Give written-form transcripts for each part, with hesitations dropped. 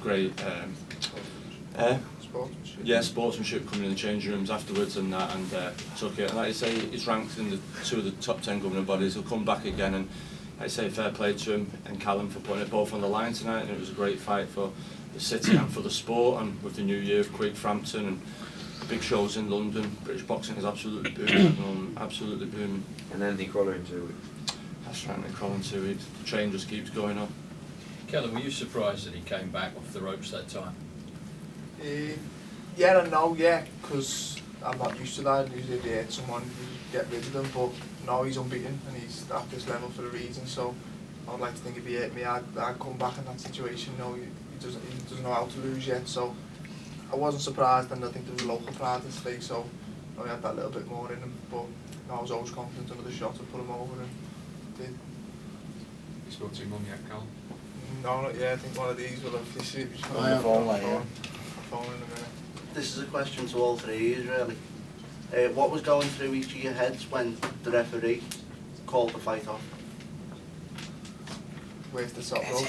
great Sportsmanship. yeah, sportsmanship coming in the changing rooms afterwards and that, and took it. And like you say, he's ranked in the 2 of the top 10 governing bodies. He'll come back again, and like I say, fair play to him and Callum for putting it both on the line tonight. And it was a great fight for the city and for the sport. And with the new year of Quigg, Frampton, and big shows in London, British boxing is absolutely booming. Absolutely booming. And Andy Crawler in 2 weeks. That's right, Andy Crawler in 2 weeks. The train just keeps going up. Callum, were you surprised that he came back off the ropes that time? Yeah and no, yeah, because I'm not used to that. Usually if you hit someone, you get rid of them, but no, he's unbeaten and he's at this level for a reason, so I would like to think if he hit me, I'd come back in that situation. No, he doesn't know how to lose yet, so I wasn't surprised, and I think there was a local pride at stake, so I had that little bit more in him, but no, I was always confident another shot would put him over, and did. You spoke to your mum yet, Cal? No, not yet. I think one of these will have this. I have phone in a minute. This is a question to all three of you, really. What was going through each of your heads when the referee called the fight off? Where's the top rope?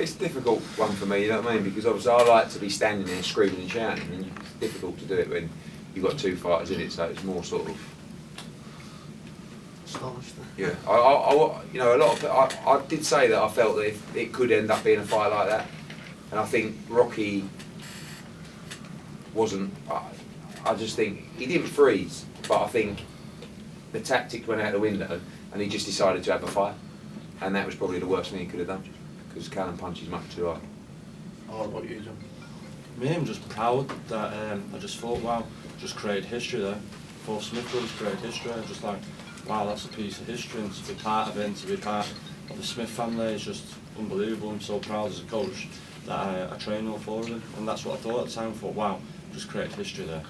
It's a difficult one for me, you know what I mean? Because obviously I like to be standing there screaming and shouting, and it's difficult to do it when you've got 2 fighters in it, so it's more sort of... Yeah, you know, a lot of I did say that I felt that it could end up being a fight like that, and I think Rocky wasn't. I just think he didn't freeze, but I think the tactic went out the window, and he just decided to have a fight, and that was probably the worst thing he could have done, because Callum punches much too hard. What about you, John? Me, I'm just proud that I just thought, wow, just created history there. 4 Smith brothers created history. I'm just like, wow, that's a piece of history, and to be part of it, and to be part of the Smith family is just unbelievable. I'm so proud as a coach that I train all 4 of them, and that's what I thought at the time. I thought, wow, just created history there.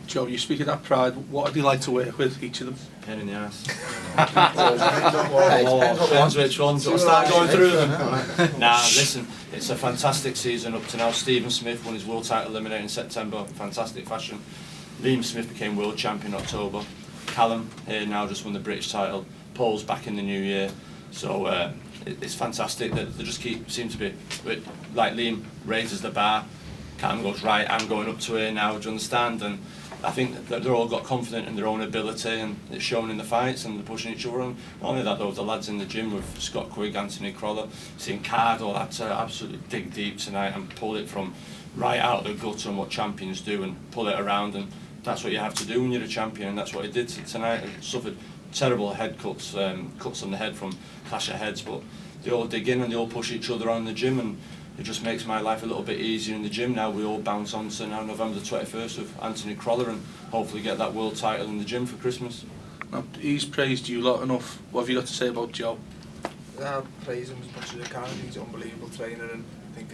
Joe, you speak of that pride, what would you like to work with, each of them? Pain in the ass. Depends which ones. I'll start going through them. Nah, listen, it's a fantastic season up to now. Stephen Smith won his world title eliminator in September, fantastic fashion. Liam Smith became world champion in October. Callum here now just won the British title. Paul's back in the new year, so it's fantastic that they just seem to be, like Liam raises the bar, Callum goes, right, I'm going up to here now, do you understand? And I think that they're all got confident in their own ability, and it's shown in the fights, and they're pushing each other. And not only that, though, the lads in the gym with Scott Quigg, Anthony Crawler, seeing Card, all that to absolutely dig deep tonight and pull it from right out of the gutter and what champions do and pull it around, and that's what you have to do when you're a champion, and that's what he did tonight. He suffered terrible head cuts, cuts on the head from clash of heads, but they all dig in and they all push each other on in the gym, and it just makes my life a little bit easier in the gym now. We all bounce on to now November the 21st with Anthony Crawler, and hopefully get that world title in the gym for Christmas. Now, he's praised you lot enough. What have you got to say about Joe? I praise him as much as I can. He's an unbelievable trainer, and I think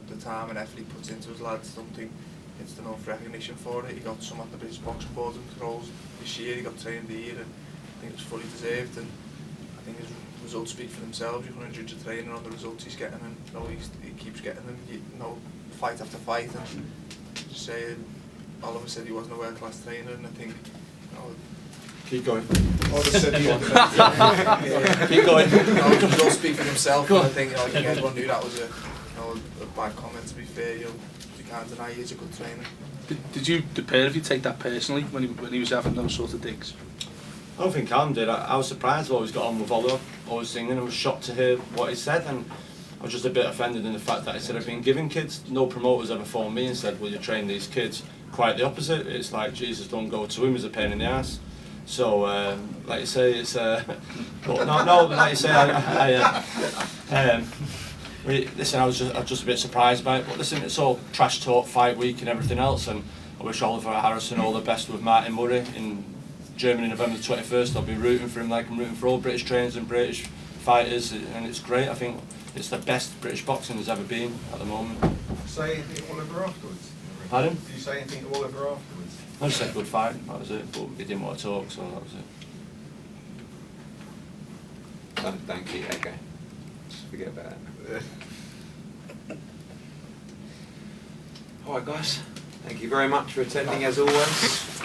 the time and effort he puts into his lads, I don't think it's enough recognition for it. He got some at the British Boxing Board and Controls this year. He got trained of the year, and I think it was fully deserved. And I think his results speak for themselves. You can't judge a trainer on the results he's getting, and he keeps getting them. Fight after fight, and just saying, Oliver said he wasn't a world-class trainer, and I think, keep going. Oliver said he wasn't. Keep going. The results speak for himself, and I think everyone knew that was a bad comment. To be fair, you can't deny he's a good trainer. Did you, the pair of you, take that personally when he was having those sort of digs? I don't think Callum did. I was surprised what he's got on with Oliver, always singing. I was shocked to hear what he said, and I was just a bit offended in the fact that he said I've been giving kids. No promoters ever phoned me and said, will you train these kids? Quite the opposite. It's like, Jesus, don't go to him, he's a pain in the ass. So, like you say, it's... but no, like you say, listen, I was just a bit surprised by it, but listen, it's all trash talk, fight week and everything else, and I wish Oliver Harrison all the best with Martin Murray in Germany, November the 21st. I'll be rooting for him like I'm rooting for all British trainers and British fighters, and it's great. I think it's the best British boxing there's ever been at the moment. Say anything to Oliver afterwards? Pardon? Did you say anything to Oliver afterwards? I just said good fight, that was it, but he didn't want to talk, so that was it. Thank you, okay. Just forget about it. Alright guys, thank you very much for attending as always.